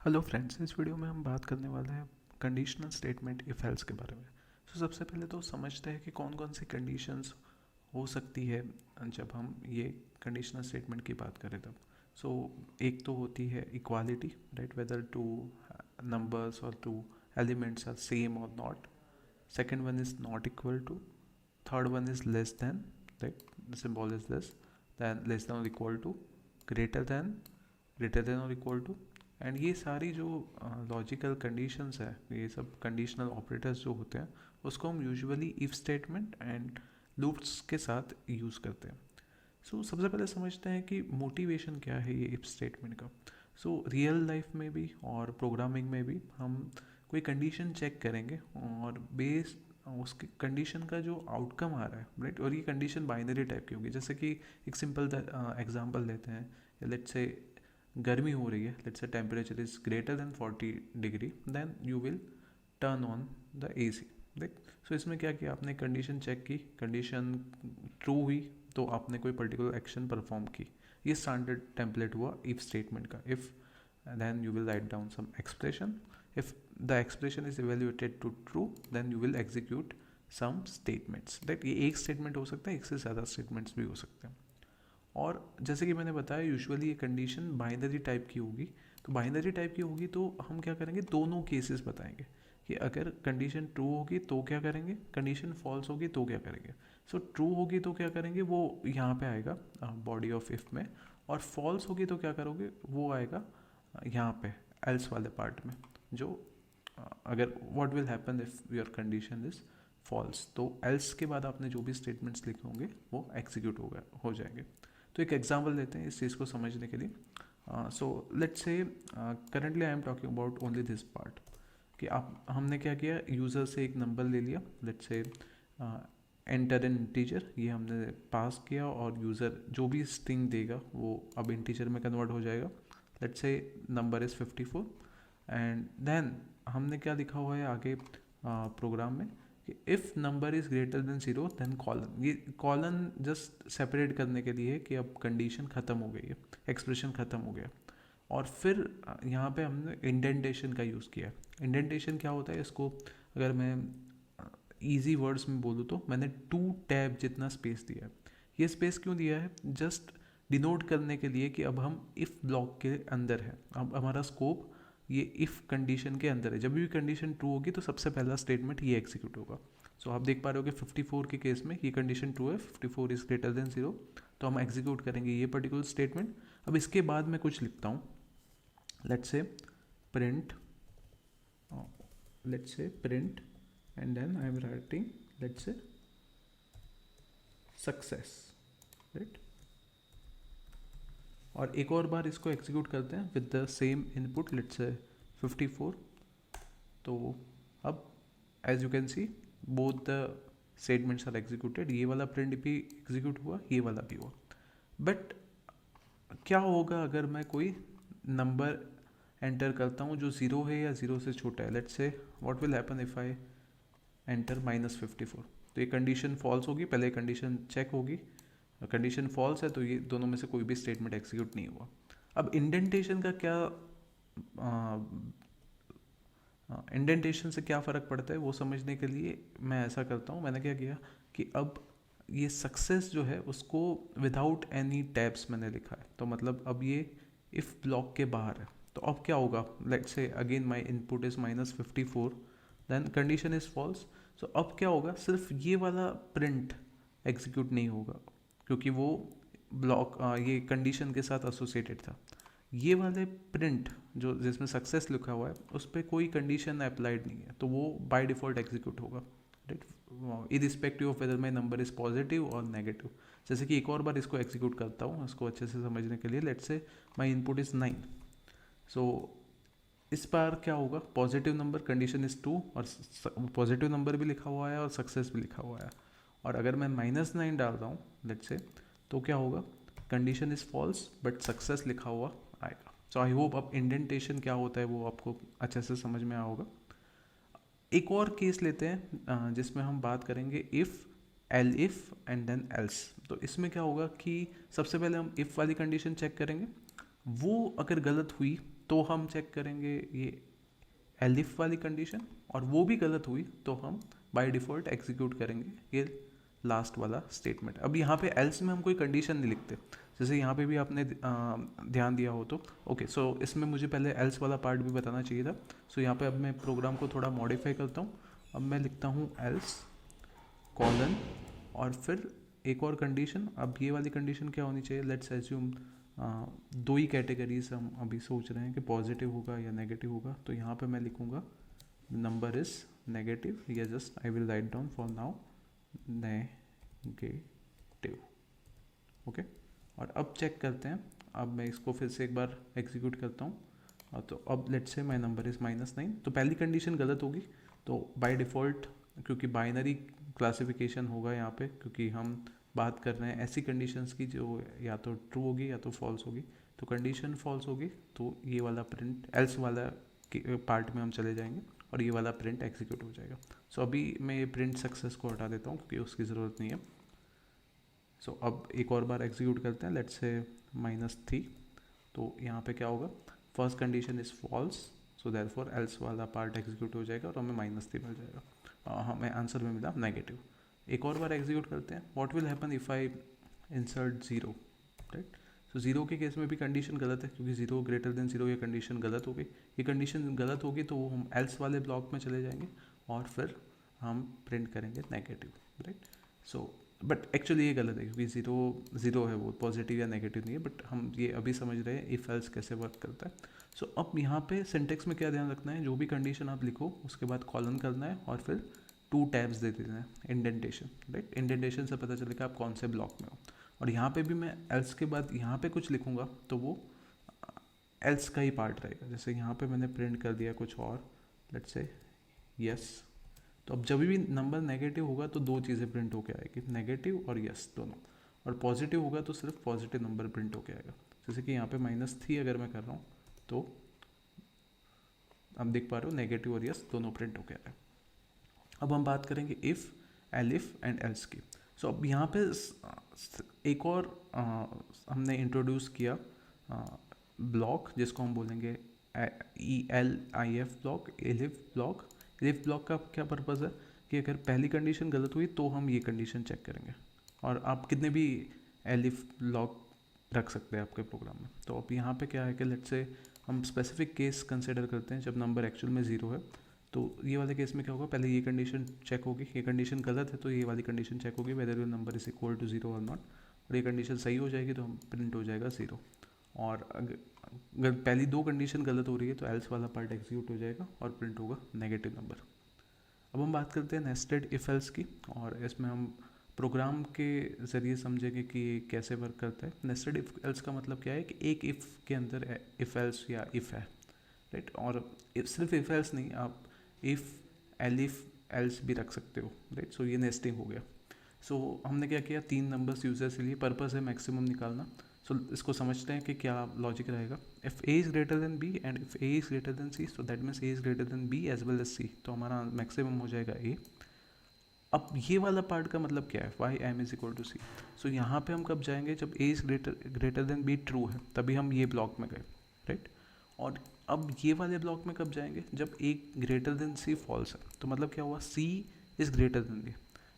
Hello friends, इस video में हम बात करने वाले हैं कंडीशनल स्टेटमेंट इफ एल्स के बारे में। सबसे पहले तो समझते हैं कि कौन कौन सी कंडीशंस हो सकती है जब हम ये कंडीशनल स्टेटमेंट की बात करें तब। सो एक तो होती है equality, right, whether two numbers और टू एलिमेंट्स आर सेम और not. Second one is not equal to. Third one is less than, right, the symbol is this, then less than और इक्वल टू, ग्रेटर देन और equal to. And ये सारी जो logical conditions है, ये सब conditional operators जो होते हैं, उसको हम usually if statement and loops के साथ यूज़ करते हैं। सबसे पहले समझते हैं कि मोटिवेशन क्या है ये इफ स्टेटमेंट का। रियल लाइफ में भी और प्रोग्रामिंग में भी हम कोई कंडीशन चेक करेंगे और बेस उसके कंडीशन का जो आउटकम आ रहा है, राइट, और ये कंडीशन बाइनरी टाइप की होगी। जैसे कि एक सिंपल एग्जांपल लेते हैं, लेट्स से गर्मी हो रही है, let's say temperature is greater than 40 degree, then you will turn on the AC, right. इसमें क्या किया आपने, कंडीशन चेक की, कंडीशन ट्रू हुई तो आपने कोई पर्टिकुलर एक्शन परफॉर्म की। ये स्टैंडर्ड टेम्पलेट हुआ इफ स्टेटमेंट का। If then you will write down some expression, if the expression is evaluated to true then you will execute some statements, right. ये एक स्टेटमेंट हो सकता है, एक से ज़्यादा स्टेटमेंट्स भी हो सकते हैं। और जैसे कि मैंने बताया, यूजुअली ये कंडीशन बाइनरी टाइप की होगी। तो बाइनरी टाइप की होगी तो हम क्या करेंगे, दोनों केसेस बताएंगे कि अगर कंडीशन ट्रू होगी तो क्या करेंगे, कंडीशन फॉल्स होगी तो क्या करेंगे। ट्रू होगी तो क्या करेंगे, वो यहाँ पे आएगा बॉडी ऑफ इफ में, और फॉल्स होगी तो क्या करोगे, वो आएगा यहाँ पे एल्स वाले पार्ट में। जो अगर what will happen if your condition is false, तो एल्स के बाद आपने जो भी स्टेटमेंट्स लिखे होंगे वो एग्जीक्यूट हो जाएंगे। तो एक एग्जाम्पल लेते हैं इस चीज़ को समझने के लिए। So let's say currently I am talking about only this part, कि आप हमने क्या किया, यूज़र से एक नंबर ले लिया, let's say enter N integer, ये हमने पास किया, और यूज़र जो भी स्ट्रिंग देगा वो अब इंटीजर में कन्वर्ट हो जाएगा। Let's say number is 54, and then हमने क्या लिखा हुआ है आगे प्रोग्राम में कि if number is greater than 0 then colon. ये कॉलन जस्ट सेपरेट करने के लिए कि अब कंडीशन ख़त्म हो गई है, एक्सप्रेशन ख़त्म हो गया। और फिर यहाँ पे हमने इंडेंटेशन का यूज़ किया है। इंडेंटेशन क्या होता है, इसको अगर मैं इजी वर्ड्स में बोलूँ तो मैंने 2 टैब जितना स्पेस दिया है। ये स्पेस क्यों दिया है, जस्ट डिनोट करने के लिए कि अब हम इफ़ ब्लॉक के अंदर है, अब हमारा स्कोप ये इफ़ कंडीशन के अंदर है। जब भी कंडीशन ट्रू होगी तो सबसे पहला स्टेटमेंट ये एग्जीक्यूट होगा। आप देख पा रहे हो कि 54 के केस में ये कंडीशन ट्रू है, 54 इज़ ग्रेटर देन 0, तो हम एग्जीक्यूट करेंगे ये पर्टिकुलर स्टेटमेंट। अब इसके बाद मैं कुछ लिखता हूँ, let's say print, and then I am writing let's say success, right. और एक और बार इसको एग्जीक्यूट करते हैं with the same input, let's say 54। तो अब as you can see both the statements are executed, ये वाला प्रिंट भी एग्जीक्यूट हुआ, ये वाला भी हुआ। बट क्या होगा अगर मैं कोई नंबर एंटर करता हूँ जो 0 है या 0 से छोटा है, लेट्स से what will happen if I enter -54। तो ये कंडीशन फॉल्स होगी, पहले कंडीशन चेक होगी, कंडीशन फॉल्स है तो ये दोनों में से कोई भी स्टेटमेंट एग्जीक्यूट नहीं हुआ। अब इंडेंटेशन का क्या, इंडेंटेशन से क्या फ़र्क पड़ता है वो समझने के लिए मैं ऐसा करता हूँ, मैंने क्या किया कि अब ये सक्सेस जो है उसको विदाउट एनी टैब्स मैंने लिखा है। तो मतलब अब ये इफ़ ब्लॉक के बाहर है। तो अब क्या होगा, let's say again my input is -54, then condition is false. अब क्या होगा, सिर्फ ये वाला प्रिंट एग्जीक्यूट नहीं होगा क्योंकि वो ब्लॉक ये कंडीशन के साथ एसोसिएटेड था। ये वाले प्रिंट जो जिसमें सक्सेस लिखा हुआ है उस पर कोई कंडीशन अप्लाइड नहीं है, तो वो बाय डिफ़ॉल्ट एग्जीक्यूट होगा, right, irrespective of whether my number is positive और नेगेटिव। जैसे कि एक और बार इसको एग्जीक्यूट करता हूँ इसको अच्छे से समझने के लिए, let's say my input is 9। इस बार क्या होगा, पॉजिटिव नंबर, कंडीशन इज़ 2, और पॉजिटिव नंबर भी लिखा हुआ है और सक्सेस भी लिखा हुआ है। और अगर मैं -9 डाल रहा हूँ लेट्स से, तो क्या होगा, condition is false but success लिखा हुआ आएगा। आई होप अब इंडेंटेशन क्या होता है वो आपको अच्छे से समझ में आया होगा। एक और केस लेते हैं जिसमें हम बात करेंगे if, elif and then else. तो इसमें क्या होगा कि सबसे पहले हम इफ़ वाली कंडीशन चेक करेंगे, वो अगर गलत हुई तो हम चेक करेंगे ये एलिफ वाली कंडीशन, और वो भी गलत हुई तो हम बाय डिफ़ॉल्ट एग्जीक्यूट करेंगे ये लास्ट वाला स्टेटमेंट। अब यहाँ पे एल्स में हम कोई कंडीशन नहीं लिखते, जैसे यहाँ पे भी आपने ध्यान दिया हो तो ओके। सो इसमें मुझे पहले एल्स वाला पार्ट भी बताना चाहिए था। सो यहाँ पे अब मैं प्रोग्राम को थोड़ा मॉडिफाई करता हूँ। अब मैं लिखता हूँ एल्स कॉलन और फिर एक और कंडीशन। अब ये वाली कंडीशन क्या होनी चाहिए, लेट्स एज्यूम दो ही कैटेगरीज हम अभी सोच रहे हैं कि पॉजिटिव होगा या नेगेटिव होगा। तो यहाँ पे मैं लिखूँगा नंबर इज़ नेगेटिव, या just I will write down for now negative. Okay, और अब चेक करते हैं। अब मैं इसको फिर से एक बार एग्जीक्यूट करता हूँ। तो अब let's say my number is -9, तो पहली कंडीशन गलत होगी। तो बाय डिफ़ॉल्ट क्योंकि बाइनरी क्लासिफिकेशन होगा यहाँ पे, क्योंकि हम बात कर रहे हैं ऐसी कंडीशंस की जो या तो ट्रू होगी या तो फॉल्स होगी। तो कंडीशन फॉल्स होगी तो ये वाला प्रिंट एल्स वाला पार्ट में हम चले जाएंगे और ये वाला प्रिंट एग्जीक्यूट हो जाएगा। सो अभी मैं ये प्रिंट सक्सेस को हटा देता हूँ क्योंकि उसकी ज़रूरत नहीं है। सो अब एक और बार एग्जीक्यूट करते हैं, लेट्स से -3। तो यहाँ पे क्या होगा, first condition is false, so therefore else वाला पार्ट एग्जीक्यूट हो जाएगा और हमें -3 मिल जाएगा। हमें आंसर में मिला नेगेटिव। एक और बार एग्जीक्यूट करते हैं, what will happen if I insert 0, right. So 0 के केस में भी कंडीशन गलत है क्योंकि 0 ग्रेटर देन 0 ये कंडीशन गलत हो गई। ये कंडीशन गलत होगी तो हम एल्स वाले ब्लॉक में चले जाएंगे और फिर हम प्रिंट करेंगे negative, right. So but actually ये गलत है क्योंकि 0 है, वो पॉजिटिव या नेगेटिव नहीं है, बट हम ये अभी समझ रहे हैं इफ एल्स कैसे वर्क करता है। सो अब यहाँ पे सिंटेक्स में क्या ध्यान रखना है, जो भी कंडीशन आप लिखो उसके बाद कॉलन करना है और फिर 2 टैब्स दे देना है, इंडेंटेशन, राइट। इंडेंटेशन से पता चलेगा आप कौन से ब्लॉक में हो। और यहाँ पे भी मैं एल्स के बाद यहाँ पे कुछ लिखूँगा तो वो एल्स का ही पार्ट रहेगा। जैसे यहाँ पे मैंने प्रिंट कर दिया कुछ और, लेट्स से यस। तो अब जब भी नंबर नेगेटिव होगा तो दो चीज़ें प्रिंट होके आएगी, नेगेटिव और यस दोनों। और पॉजिटिव होगा तो सिर्फ पॉजिटिव नंबर प्रिंट होके आएगा। जैसे कि यहाँ पे -3 अगर मैं कर रहा हूँ तो आप देख पा रहे हो नेगेटिव और यस दोनों प्रिंट होके आए। अब हम बात करेंगे इफ़, एलिफ एंड एल्स की। सो अब यहाँ पे एक और हमने इंट्रोड्यूस किया ब्लॉक जिसको हम बोलेंगे ELIF block, elif block. Elif block का क्या पर्पज़ है कि अगर पहली कंडीशन गलत हुई तो हम ये कंडीशन चेक करेंगे, और आप कितने भी एलिफ ब्लॉक रख सकते हैं आपके प्रोग्राम में। तो अब यहाँ पे क्या है कि लेट्स से हम स्पेसिफिक केस कंसिडर करते हैं जब नंबर एक्चुअल में 0 है। तो ये वाले केस में क्या होगा, पहले ये कंडीशन चेक होगी, ये कंडीशन गलत है तो ये वाली कंडीशन चेक होगी whether your number is equal to 0 और नॉट। और ये कंडीशन सही हो जाएगी तो हम प्रिंट हो जाएगा 0। और अगर पहली दो कंडीशन गलत हो रही है तो एल्स वाला पार्ट एग्जीक्यूट हो जाएगा और प्रिंट होगा नेगेटिव नंबर। अब हम बात करते हैं नेस्टेड इफ एल्स की, और इसमें हम प्रोग्राम के ज़रिए समझेंगे कि कैसे वर्क करता है। नेस्टेड इफ एल्स का मतलब क्या है कि एक इफ़ के अंदर इफ एल्स या इफ़ है, राइट। और सिर्फ इफ एल्स नहीं, आप इफ़ एलिफ एल्स भी रख सकते हो, राइट। सो ये नेस्टिंग हो गया। सो हमने क्या किया, 3 नंबर्स यूजर्स के लिए, पर्पस है मैक्सिमम निकालना। सो इसको समझते हैं कि क्या लॉजिक रहेगा। If A is greater than B and if A is greater than C, so that means A is greater than B as well as C, तो हमारा मैक्सिमम हो जाएगा ए। अब ये वाला पार्ट का मतलब क्या है, Y M is equal to C. So यहाँ पे हम कब जाएंगे, जब A is greater than B true है तभी हम ये ब्लॉक में गए, राइट। और अब ये वाले ब्लॉक में कब जाएंगे, जब A greater than C false है। तो मतलब क्या हुआ, C is greater than B,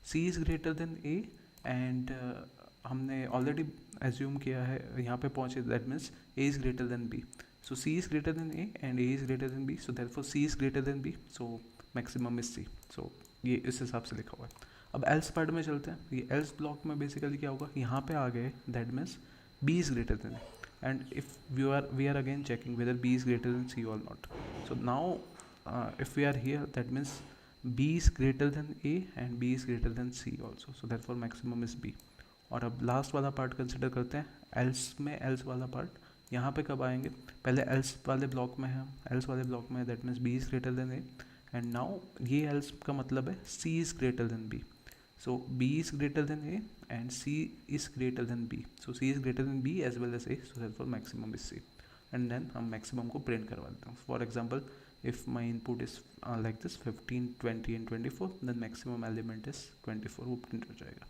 C is greater than A, and हमने ऑलरेडी एज्यूम किया है यहाँ पे पहुँचे, that means A is greater than B. So C is greater than A and A is greater than B, so therefore C is greater than B, so maximum is C. So ये इस हिसाब से लिखा हुआ है। अब else part में चलते हैं। ये एल्स ब्लॉक में बेसिकली क्या होगा, यहाँ पे आ गए, that means B is greater than A, and if we are again checking whether b is greater than c or not. So now if we are here, that means b is greater than a and b is greater than c also, so therefore maximum is b. और अब last वाला part consider करते हैं, else में else वाला part. यहाँ पे कब आएंगे, पहले एल्स वाले ब्लॉक में है, एल्स वाले ब्लॉक में है, that means B is greater than A, and now ये एल्स का मतलब है C is greater than B. So b is greater than a and c is greater than b. So c is greater than b as well as a. So therefore maximum is c. And then हम maximum को print करवा देते हैं. For example, if my input is like this 15, 20 and 24, then maximum element is 24. वो print हो जाएगा.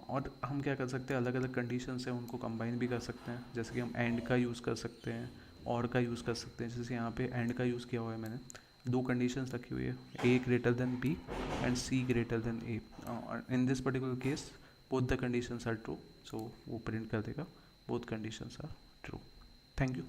और हम क्या कर सकते हैं, अलग अलग कंडीशन से उनको कंबाइन भी कर सकते हैं। जैसे कि हम एंड का यूज़ कर सकते हैं, और का यूज़ कर सकते हैं, जैसे यहाँ पे एंड का यूज़ किया हुआ है मैंने, दो कंडीशंस रखी हुई है, A greater than B and C greater than A. In this particular case both the conditions are true, so वो प्रिंट कर देगा both conditions are true. Thank you.